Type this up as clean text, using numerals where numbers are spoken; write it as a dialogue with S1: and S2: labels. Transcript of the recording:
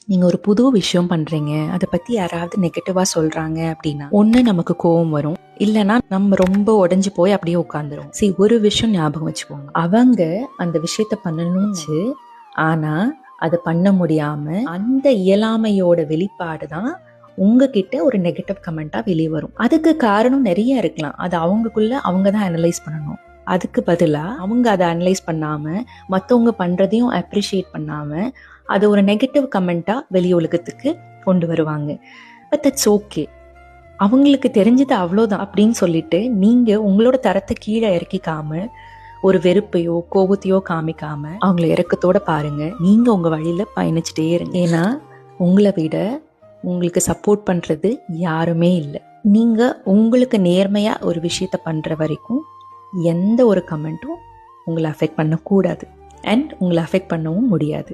S1: நீங்கள் ஒரு புது விஷயம் பண்ணுறீங்க, அதை பற்றி யாராவது நெகட்டிவாக சொல்கிறாங்க அப்படின்னா ஒன்று நமக்கு கோவம் வரும், இல்லைன்னா நம்ம ரொம்ப உடஞ்சி போய் அப்படியே உட்காந்துரும். சரி, ஒரு விஷயம் ஞாபகம் வச்சுக்கோங்க, அவங்க அந்த விஷயத்த பண்ணணும்னு ஆனால் அதை பண்ண முடியாமல் அந்த இயலாமையோட வெளிப்பாடு தான் உங்ககிட்ட ஒரு நெகட்டிவ் கமெண்ட்டாக வெளியே வரும். அதுக்கு காரணம் நிறைய இருக்கலாம், அது அவங்களுக்குள்ள அவங்க தான் அனலைஸ் பண்ணணும். அதுக்கு பதிலாக அவங்க அதை அனலைஸ் பண்ணாமல் மற்றவங்க பண்ணுறதையும் அப்ரிஷியேட் பண்ணாமல் அதை ஒரு நெகட்டிவ் கமெண்ட்டாக வெளி உலகத்துக்கு கொண்டு வருவாங்க. பட் தட்ஸ் ஓகே, அவங்களுக்கு தெரிஞ்சது அவ்வளோதான் அப்படின்னு சொல்லிட்டு நீங்கள் உங்களோட தரத்தை கீழே இறக்கிக்காம ஒரு வெறுப்பையோ கோபத்தையோ காமிக்காம அவங்கள இறக்கத்தோட பாருங்க. நீங்கள் உங்கள் வழியில் பயணிச்சுட்டே இருங்க. ஏன்னா உங்களை விட உங்களுக்கு சப்போர்ட் பண்ணுறது யாருமே இல்லை. நீங்கள் உங்களுக்கு நேர்மையாக ஒரு விஷயத்த பண்ணுற வரைக்கும் எந்த ஒரு கமெண்ட்டும் உங்களை அஃபெக்ட் பண்ணக்கூடாது, அண்ட் உங்களை அஃபெக்ட் பண்ணவும் முடியாது.